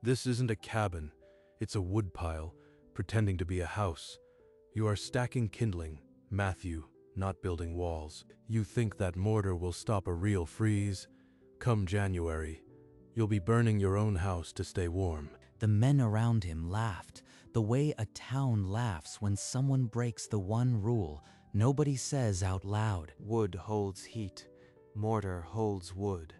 This isn't a cabin, it's a woodpile, pretending to be a house. You are stacking kindling, Matthew, not building walls. You think that mortar will stop a real freeze? Come January, you'll be burning your own house to stay warm. The men around him laughed, the way a town laughs when someone breaks the one rule nobody says out loud. Wood holds heat. Mortar holds wood.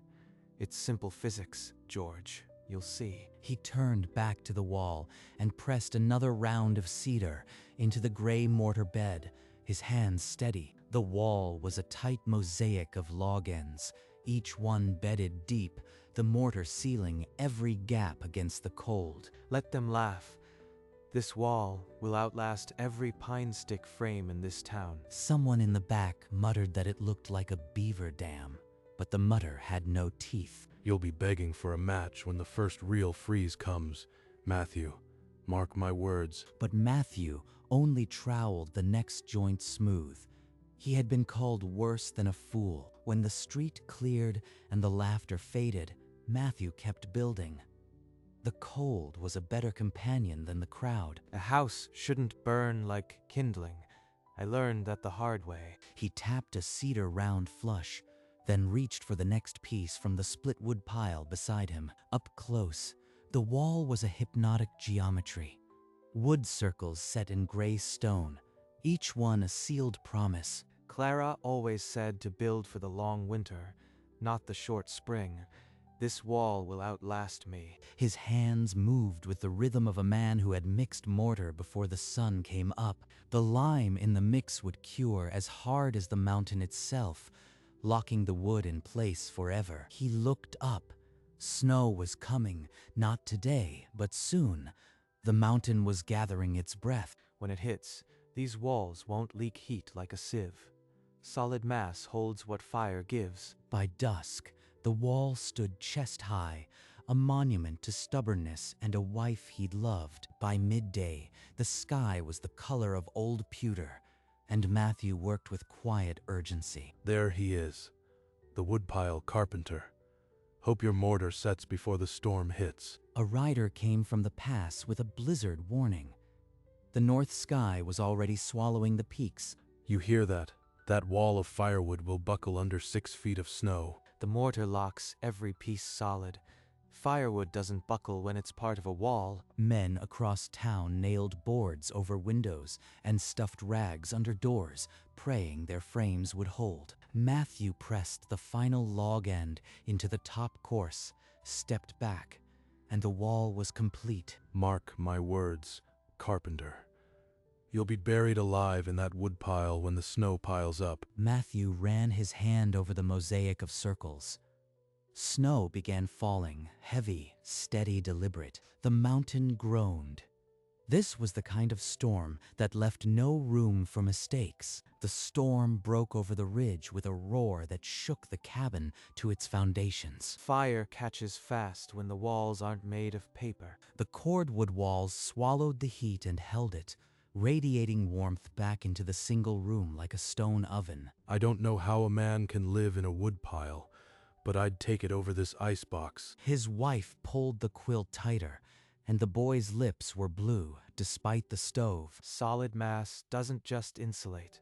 It's simple physics, George. You'll see. He turned back to the wall and pressed another round of cedar into the gray mortar bed, his hands steady. The wall was a tight mosaic of log ends, each one bedded deep, the mortar sealing every gap against the cold. Let them laugh. This wall will outlast every pine stick frame in this town. Someone in the back muttered that it looked like a beaver dam, but the mutter had no teeth. You'll be begging for a match when the first real freeze comes, Matthew. Mark my words. But Matthew only troweled the next joint smooth. He had been called worse than a fool. When the street cleared and the laughter faded, Matthew kept building. The cold was a better companion than the crowd. A house shouldn't burn like kindling. I learned that the hard way. He tapped a cedar round flush, then reached for the next piece from the split wood pile beside him. Up close, the wall was a hypnotic geometry. Wood circles set in gray stone, each one a sealed promise. Clara always said to build for the long winter, not the short spring. This wall will outlast me. His hands moved with the rhythm of a man who had mixed mortar before the sun came up. The lime in the mix would cure as hard as the mountain itself, locking the wood in place forever. He looked up. Snow was coming, not today, but soon. The mountain was gathering its breath. When it hits, these walls won't leak heat like a sieve. Solid mass holds what fire gives. By dusk, the wall stood chest high, a monument to stubbornness and a wife he'd loved. By midday, the sky was the color of old pewter, and Matthew worked with quiet urgency. There he is, the woodpile carpenter. Hope your mortar sets before the storm hits. A rider came from the pass with a blizzard warning. The north sky was already swallowing the peaks. You hear that? That wall of firewood will buckle under 6 feet of snow. The mortar locks every piece solid. Firewood doesn't buckle when it's part of a wall. Men across town nailed boards over windows and stuffed rags under doors, praying their frames would hold. Matthew pressed the final log end into the top course, stepped back, and the wall was complete. Mark my words, carpenter. You'll be buried alive in that woodpile when the snow piles up. Matthew ran his hand over the mosaic of circles. Snow began falling, heavy, steady, deliberate. The mountain groaned. This was the kind of storm that left no room for mistakes. The storm broke over the ridge with a roar that shook the cabin to its foundations. Fire catches fast when the walls aren't made of paper. The cordwood walls swallowed the heat and held it, radiating warmth back into the single room like a stone oven. I don't know how a man can live in a woodpile, but I'd take it over this icebox. His wife pulled the quilt tighter, and the boy's lips were blue, despite the stove. Solid mass doesn't just insulate.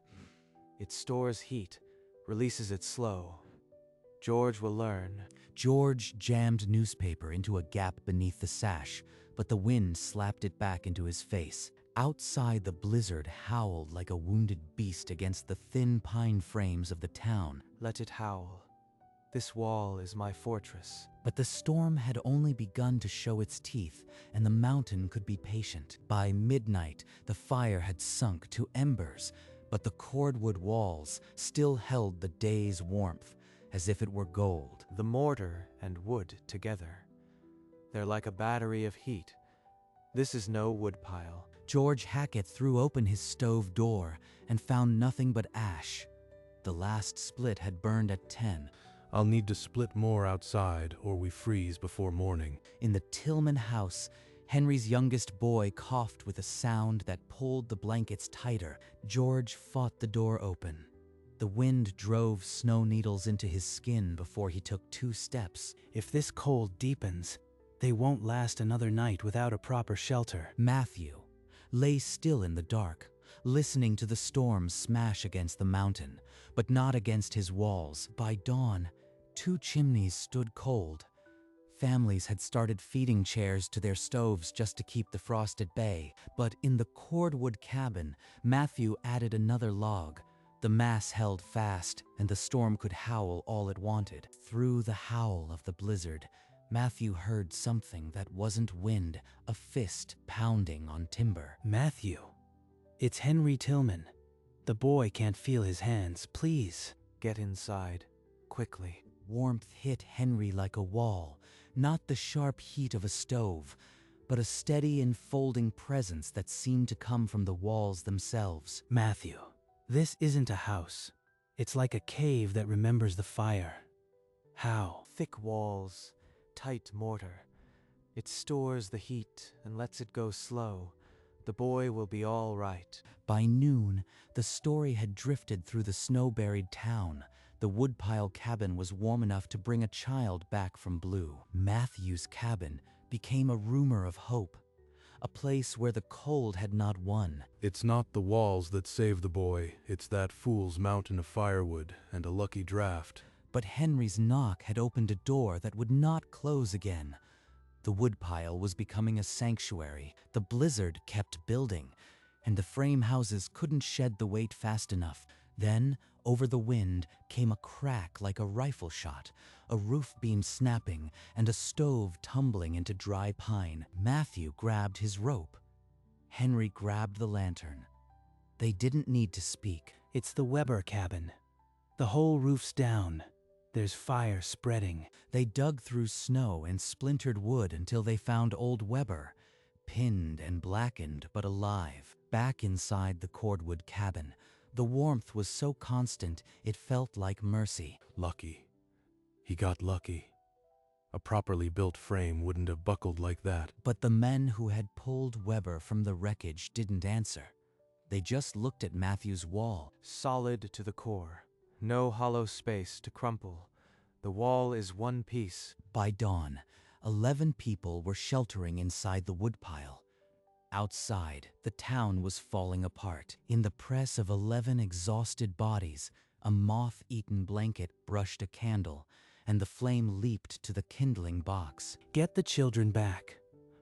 It stores heat, releases it slow. George will learn. George jammed newspaper into a gap beneath the sash, but the wind slapped it back into his face. Outside, the blizzard howled like a wounded beast against the thin pine frames of the town. Let it howl. This wall is my fortress. But the storm had only begun to show its teeth, and the mountain could be patient. By midnight, the fire had sunk to embers, but the cordwood walls still held the day's warmth, as if it were gold. The mortar and wood together. They're like a battery of heat. This is no woodpile. George Hackett threw open his stove door and found nothing but ash. The last split had burned at 10. I'll need to split more outside or we freeze before morning. In the Tillman house, Henry's youngest boy coughed with a sound that pulled the blankets tighter. George fought the door open. The wind drove snow needles into his skin before he took 2 steps. If this cold deepens, They won't last another night without a proper shelter. Matthew lay still in the dark, listening to the storm smash against the mountain, but not against his walls. By dawn, 2 chimneys stood cold. Families had started feeding chairs to their stoves just to keep the frost at bay. But in the cordwood cabin, Matthew added another log. The mass held fast, and the storm could howl all it wanted. Through the howl of the blizzard, Matthew heard something that wasn't wind, a fist pounding on timber. Matthew, it's Henry Tillman. The boy can't feel his hands. Please. Get inside, quickly. Warmth hit Henry like a wall, not the sharp heat of a stove, but a steady enfolding presence that seemed to come from the walls themselves. Matthew, this isn't a house. It's like a cave that remembers the fire. How? Thick walls, tight mortar. It stores the heat and lets it go slow. The boy will be all right. By noon, the story had drifted through the snow-buried town. The woodpile cabin was warm enough to bring a child back from Blue. Matthew's cabin became a rumor of hope, a place where the cold had not won. It's not the walls that save the boy, it's that fool's mountain of firewood and a lucky draft. But Henry's knock had opened a door that would not close again. The woodpile was becoming a sanctuary. The blizzard kept building, and the frame houses couldn't shed the weight fast enough. Then, over the wind, came a crack like a rifle shot, a roof beam snapping, and a stove tumbling into dry pine. Matthew grabbed his rope. Henry grabbed the lantern. They didn't need to speak. It's the Weber cabin. The whole roof's down. There's fire spreading. They dug through snow and splintered wood until they found old Weber, pinned and blackened but alive. Back inside the cordwood cabin, the warmth was so constant it felt like mercy. Lucky. He got lucky. A properly built frame wouldn't have buckled like that. But the men who had pulled Weber from the wreckage didn't answer. They just looked at Matthew's wall. Solid to the core. No hollow space to crumple. The wall is one piece. By dawn, 11 people were sheltering inside the woodpile. Outside, the town was falling apart. In the press of 11 exhausted bodies, a moth-eaten blanket brushed a candle, and the flame leaped to the kindling box. Get the children back.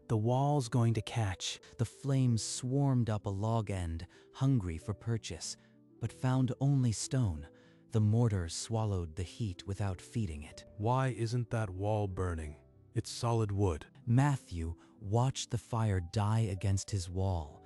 The wall's going to catch. The flames swarmed up a log end, hungry for purchase, but found only stone. The mortar swallowed the heat without feeding it. Why isn't that wall burning? It's solid wood. Matthew watched the fire die against his wall,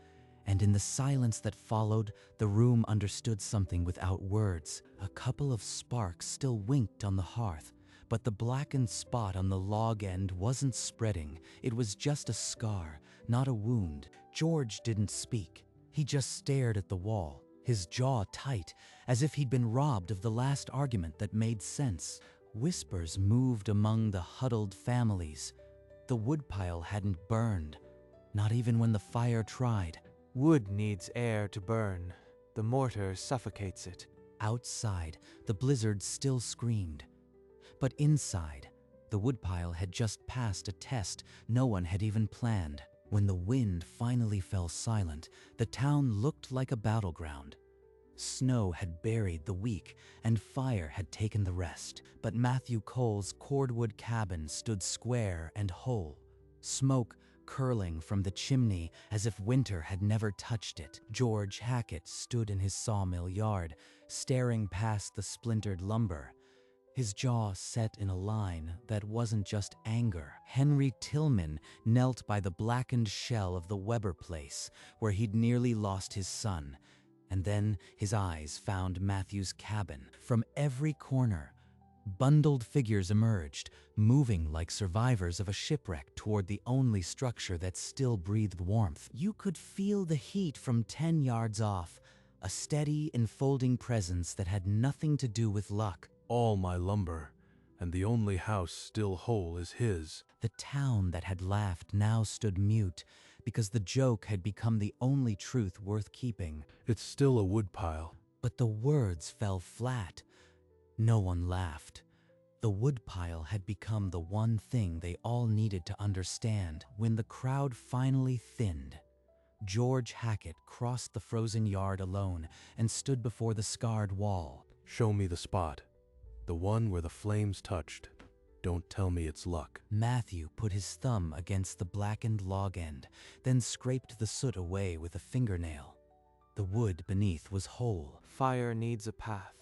and in the silence that followed, the room understood something without words. A couple of sparks still winked on the hearth, but the blackened spot on the log end wasn't spreading. It was just a scar, not a wound. George didn't speak. He just stared at the wall, his jaw tight, as if he'd been robbed of the last argument that made sense. Whispers moved among the huddled families. The woodpile hadn't burned, not even when the fire tried. Wood needs air to burn. The mortar suffocates it. Outside, the blizzard still screamed. But inside, the woodpile had just passed a test no one had even planned. When the wind finally fell silent, the town looked like a battleground. Snow had buried the weak, and fire had taken the rest. But Matthew Cole's cordwood cabin stood square and whole, smoke curling from the chimney as if winter had never touched it. George Hackett stood in his sawmill yard, staring past the splintered lumber, his jaw set in a line that wasn't just anger. Henry Tillman knelt by the blackened shell of the Weber place, where he'd nearly lost his son. And then his eyes found Matthew's cabin. From every corner, bundled figures emerged, moving like survivors of a shipwreck toward the only structure that still breathed warmth. You could feel the heat from 10 yards off, a steady, enfolding presence that had nothing to do with luck. All my lumber, and the only house still whole is his. The town that had laughed now stood mute, because the joke had become the only truth worth keeping. It's still a woodpile. But the words fell flat. No one laughed. The woodpile had become the one thing they all needed to understand. When the crowd finally thinned, George Hackett crossed the frozen yard alone and stood before the scarred wall. Show me the spot. The one where the flames touched. Don't tell me it's luck. Matthew put his thumb against the blackened log end, then scraped the soot away with a fingernail. The wood beneath was whole. Fire needs a path.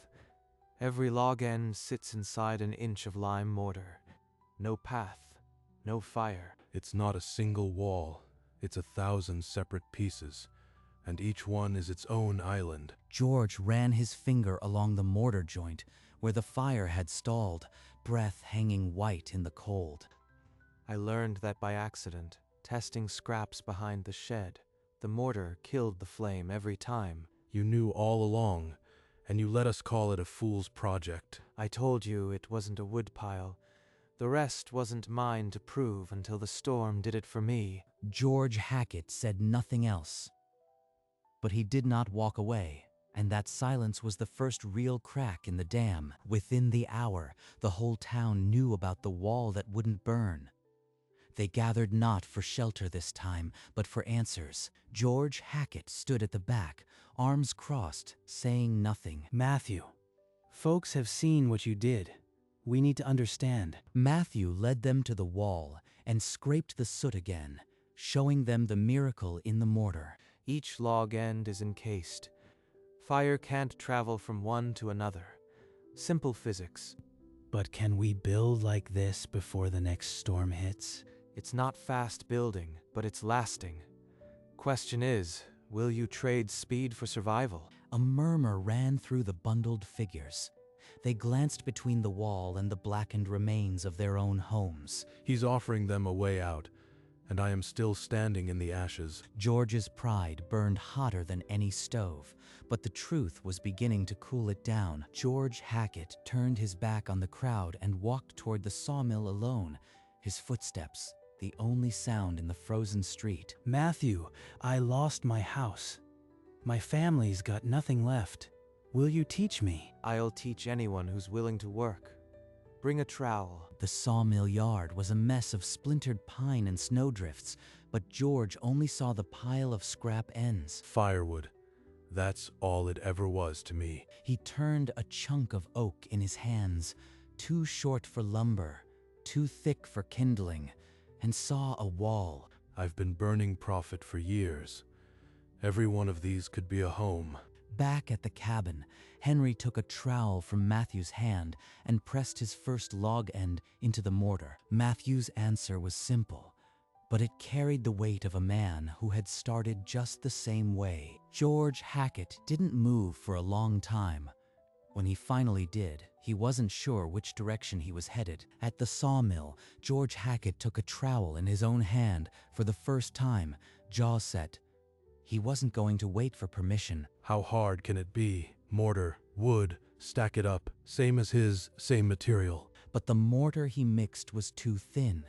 Every log end sits inside an inch of lime mortar. No path, no fire. It's not a single wall. It's 1,000 separate pieces, and each one is its own island. George ran his finger along the mortar joint where the fire had stalled, breath hanging white in the cold. I learned that by accident, testing scraps behind the shed. The mortar killed the flame every time. You knew all along, and you let us call it a fool's project. I told you it wasn't a woodpile. The rest wasn't mine to prove until the storm did it for me. George Hackett said nothing else. But he did not walk away, and that silence was the first real crack in the dam. Within the hour, the whole town knew about the wall that wouldn't burn. They gathered not for shelter this time, but for answers. George Hackett stood at the back, arms crossed, saying nothing. Matthew, folks have seen what you did. We need to understand. Matthew led them to the wall and scraped the soot again, showing them the miracle in the mortar. Each log end is encased. Fire can't travel from one to another. Simple physics. But can we build like this before the next storm hits? It's not fast building, but it's lasting. Question is, will you trade speed for survival? A murmur ran through the bundled figures. They glanced between the wall and the blackened remains of their own homes. He's offering them a way out, and I am still standing in the ashes. George's pride burned hotter than any stove, but the truth was beginning to cool it down. George Hackett turned his back on the crowd and walked toward the sawmill alone, his footsteps the only sound in the frozen street. Matthew, I lost my house. My family's got nothing left. Will you teach me? I'll teach anyone who's willing to work. Bring a trowel. The sawmill yard was a mess of splintered pine and snowdrifts, but George only saw the pile of scrap ends. Firewood. That's all it ever was to me. He turned a chunk of oak in his hands, too short for lumber, too thick for kindling, and saw a wall. I've been burning profit for years. Every one of these could be a home. Back at the cabin, Henry took a trowel from Matthew's hand and pressed his first log end into the mortar. Matthew's answer was simple, but it carried the weight of a man who had started just the same way. George Hackett didn't move for a long time. When he finally did, he wasn't sure which direction he was headed. At the sawmill, George Hackett took a trowel in his own hand for the first time, jaw set. He wasn't going to wait for permission. How hard can it be? Mortar, wood, stack it up, same as his, same material. But the mortar he mixed was too thin,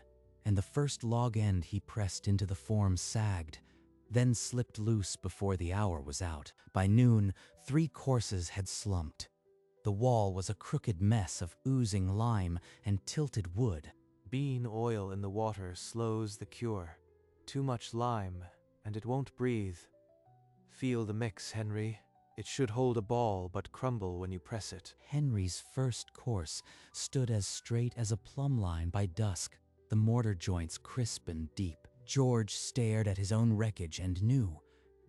and the first log end he pressed into the form sagged, then slipped loose before the hour was out. By noon, 3 courses had slumped. The wall was a crooked mess of oozing lime and tilted wood. Bean oil in the water slows the cure. Too much lime, and it won't breathe. Feel the mix, Henry. It should hold a ball but crumble when you press it. Henry's first course stood as straight as a plumb line by dusk, the mortar joints crisp and deep. George stared at his own wreckage and knew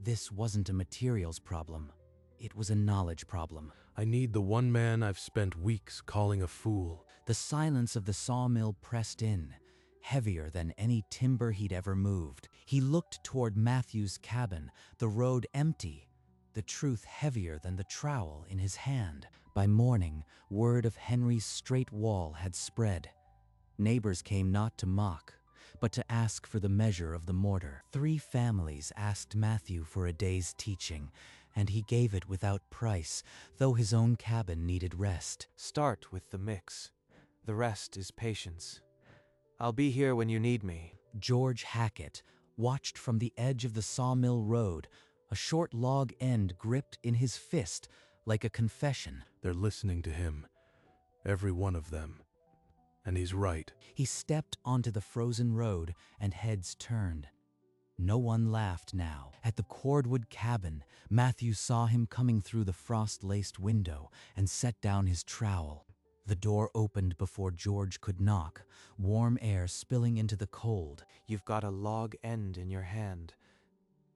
this wasn't a materials problem. It was a knowledge problem. I need the one man I've spent weeks calling a fool. The silence of the sawmill pressed in, heavier than any timber he'd ever moved. He looked toward Matthew's cabin, the road empty, the truth heavier than the trowel in his hand. By morning, word of Henry's straight wall had spread. Neighbors came not to mock, but to ask for the measure of the mortar. 3 families asked Matthew for a day's teaching, and he gave it without price, though his own cabin needed rest. Start with the mix. The rest is patience. I'll be here when you need me. George Hackett watched from the edge of the sawmill road, a short log end gripped in his fist like a confession. They're listening to him. Every one of them. And he's right. He stepped onto the frozen road and heads turned. No one laughed now. At the cordwood cabin, Matthew saw him coming through the frost-laced window and set down his trowel. The door opened before George could knock, warm air spilling into the cold. You've got a log end in your hand.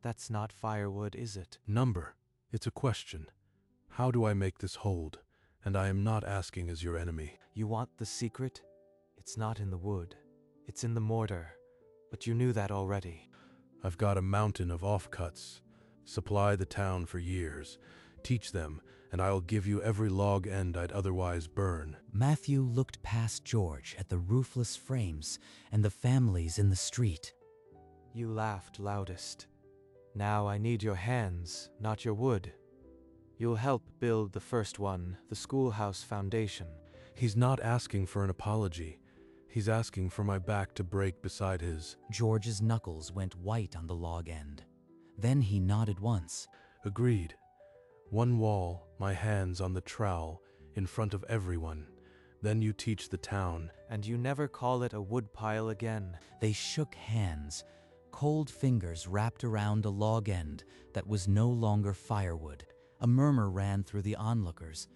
That's not firewood, is it? Number. It's a question. How do I make this hold? And I am not asking as your enemy. You want the secret? It's not in the wood. It's in the mortar. But you knew that already. I've got a mountain of offcuts. Supply the town for years. Teach them, and I'll give you every log end I'd otherwise burn. Matthew looked past George at the roofless frames and the families in the street. You laughed loudest. Now I need your hands, not your wood. You'll help build the first one, the schoolhouse foundation. He's not asking for an apology. He's asking for my back to break beside his. George's knuckles went white on the log end. Then he nodded once. Agreed. One wall, my hands on the trowel, in front of everyone. Then you teach the town. And you never call it a woodpile again. They shook hands. Cold fingers wrapped around a log end that was no longer firewood. A murmur ran through the onlookers.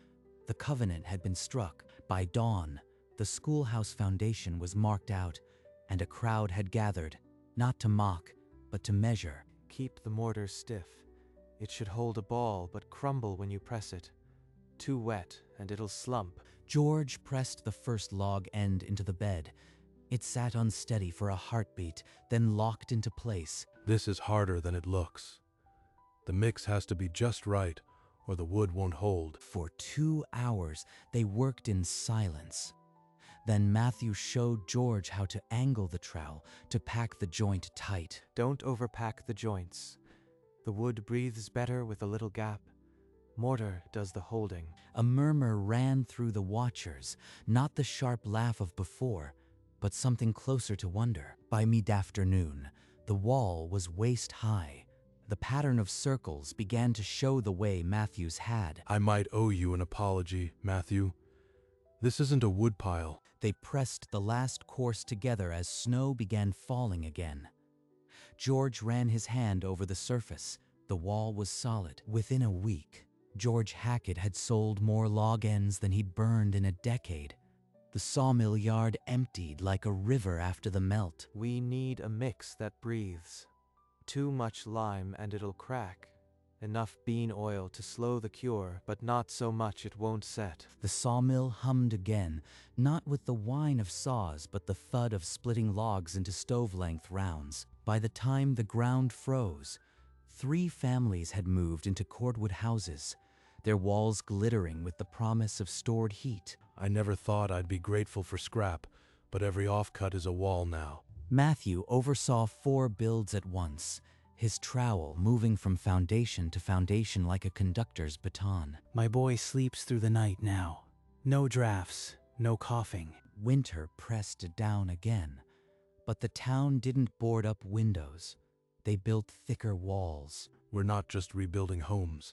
The covenant had been struck. By dawn, the schoolhouse foundation was marked out, and a crowd had gathered, not to mock, but to measure. Keep the mortar stiff. It should hold a ball but crumble when you press it. Too wet, and it'll slump. George pressed the first log end into the bed. It sat unsteady for a heartbeat, then locked into place. This is harder than it looks. The mix has to be just right, or the wood won't hold. For 2 hours, they worked in silence. Then Matthew showed George how to angle the trowel to pack the joint tight. Don't overpack the joints. The wood breathes better with a little gap. Mortar does the holding. A murmur ran through the watchers, not the sharp laugh of before, but something closer to wonder. By mid-afternoon, the wall was waist-high. The pattern of circles began to show the way Matthew's had. I might owe you an apology, Matthew. This isn't a woodpile. They pressed the last course together as snow began falling again. George ran his hand over the surface. The wall was solid. Within a week, George Hackett had sold more log ends than he'd burned in a decade. The sawmill yard emptied like a river after the melt. We need a mix that breathes. Too much lime and it'll crack. Enough bean oil to slow the cure, but not so much it won't set. The sawmill hummed again, not with the whine of saws, but the thud of splitting logs into stove-length rounds. By the time the ground froze, 3 families had moved into cordwood houses, their walls glittering with the promise of stored heat. I never thought I'd be grateful for scrap, but every offcut is a wall now. Matthew oversaw 4 builds at once, his trowel moving from foundation to foundation like a conductor's baton. My boy sleeps through the night now. No drafts, no coughing. Winter pressed it down again, but the town didn't board up windows. They built thicker walls. We're not just rebuilding homes.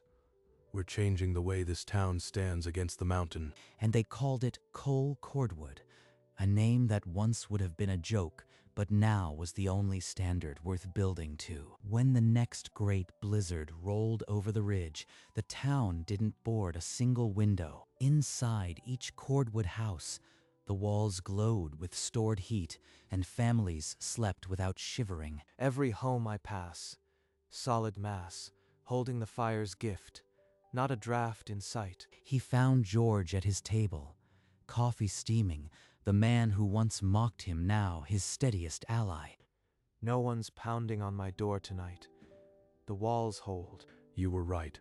We're changing the way this town stands against the mountain. And they called it Cole Cordwood, a name that once would have been a joke, but now was the only standard worth building to. When the next great blizzard rolled over the ridge, the town didn't board a single window. Inside each cordwood house, the walls glowed with stored heat, and families slept without shivering. Every home I pass, solid mass, holding the fire's gift, not a draft in sight. He found George at his table, coffee steaming, the man who once mocked him now his steadiest ally. No one's pounding on my door tonight. The walls hold. You were right.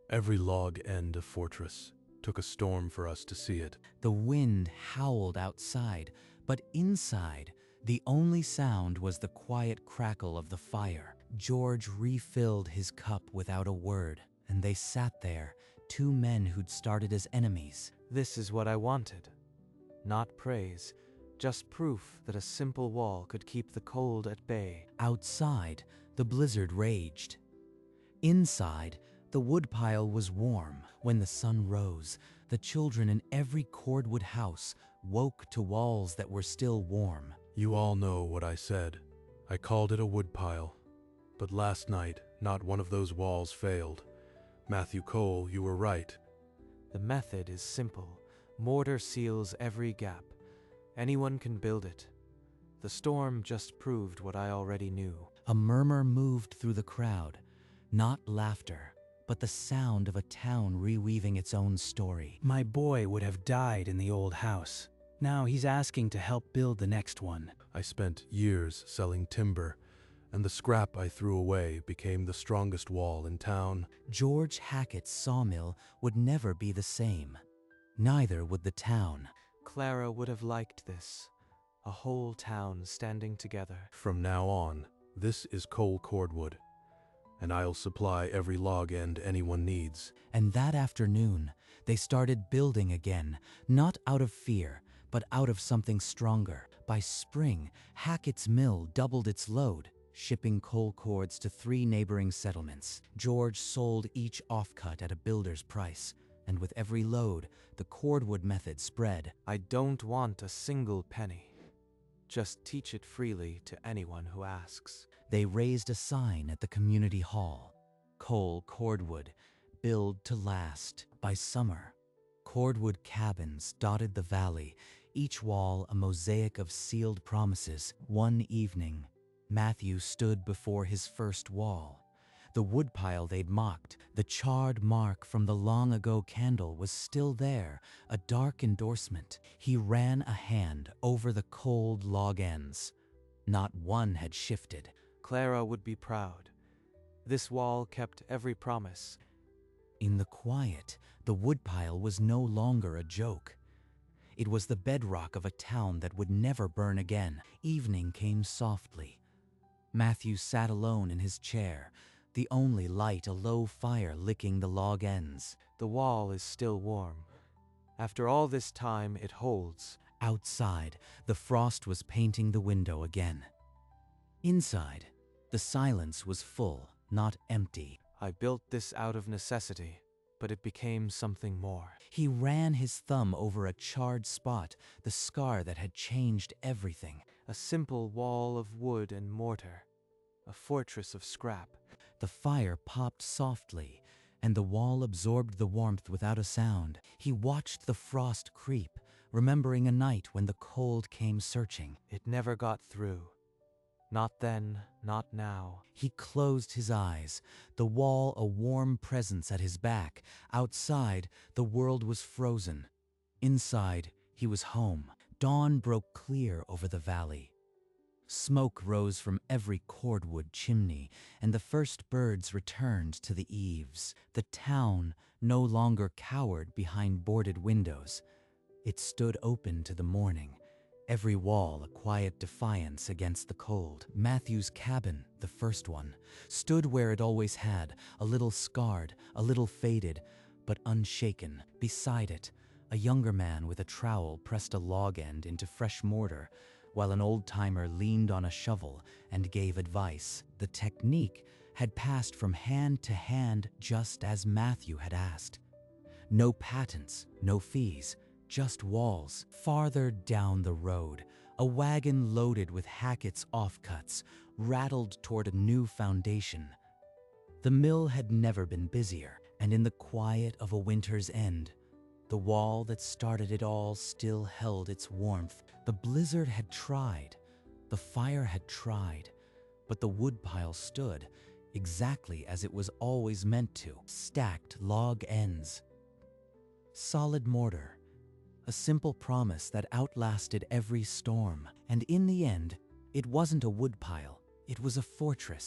Every log end a fortress. Took a storm for us to see it. The wind howled outside, but inside, the only sound was the quiet crackle of the fire. George refilled his cup without a word, and they sat there, 2 men who'd started as enemies. This is what I wanted. Not praise, just proof that a simple wall could keep the cold at bay. Outside, the blizzard raged. Inside, the woodpile was warm. When the sun rose, the children in every cordwood house woke to walls that were still warm. You all know what I said. I called it a woodpile. But last night, not one of those walls failed. Matthew Cole, you were right. The method is simple. Mortar seals every gap. Anyone can build it. The storm just proved what I already knew. A murmur moved through the crowd, not laughter, but the sound of a town reweaving its own story. My boy would have died in the old house. Now he's asking to help build the next one. I spent years selling timber, and the scrap I threw away became the strongest wall in town. George Hackett's sawmill would never be the same. Neither would the town. Clara would have liked this. A whole town standing together. From now on, this is Cole Cordwood, and I'll supply every log end anyone needs. And that afternoon, they started building again, not out of fear, but out of something stronger. By spring, Hackett's mill doubled its load, shipping coal cords to 3 neighboring settlements. George sold each offcut at a builder's price, and with every load, the cordwood method spread. I don't want a single penny. Just teach it freely to anyone who asks. They raised a sign at the community hall. Cole Cordwood, build to last. By summer, cordwood cabins dotted the valley, each wall a mosaic of sealed promises. One evening, Matthew stood before his first wall. The woodpile they'd mocked, the charred mark from the long-ago candle was still there, a dark endorsement. He ran a hand over the cold log ends. Not one had shifted. Clara would be proud. This wall kept every promise. In the quiet, the woodpile was no longer a joke. It was the bedrock of a town that would never burn again. Evening came softly. Matthew sat alone in his chair, the only light a low fire licking the log ends. The wall is still warm. After all this time, it holds. Outside, the frost was painting the window again. Inside, the silence was full, not empty. I built this out of necessity, but it became something more. He ran his thumb over a charred spot, the scar that had changed everything. A simple wall of wood and mortar. A fortress of scrap. The fire popped softly, and the wall absorbed the warmth without a sound. He watched the frost creep, remembering a night when the cold came searching. It never got through. Not then, not now. He closed his eyes, the wall a warm presence at his back. Outside, the world was frozen. Inside, he was home. Dawn broke clear over the valley. Smoke rose from every cordwood chimney, and the first birds returned to the eaves. The town no longer cowered behind boarded windows. It stood open to the morning, every wall a quiet defiance against the cold. Matthew's cabin, the first one, stood where it always had, a little scarred, a little faded, but unshaken. Beside it, a younger man with a trowel pressed a log end into fresh mortar, while an old-timer leaned on a shovel and gave advice. The technique had passed from hand to hand just as Matthew had asked. No patents, no fees, just walls. Farther down the road, a wagon loaded with Hackett's offcuts rattled toward a new foundation. The mill had never been busier, and in the quiet of a winter's end, the wall that started it all still held its warmth. The blizzard had tried, the fire had tried, but the woodpile stood exactly as it was always meant to. Stacked log ends. Solid mortar. A simple promise that outlasted every storm. And in the end, it wasn't a woodpile, it was a fortress.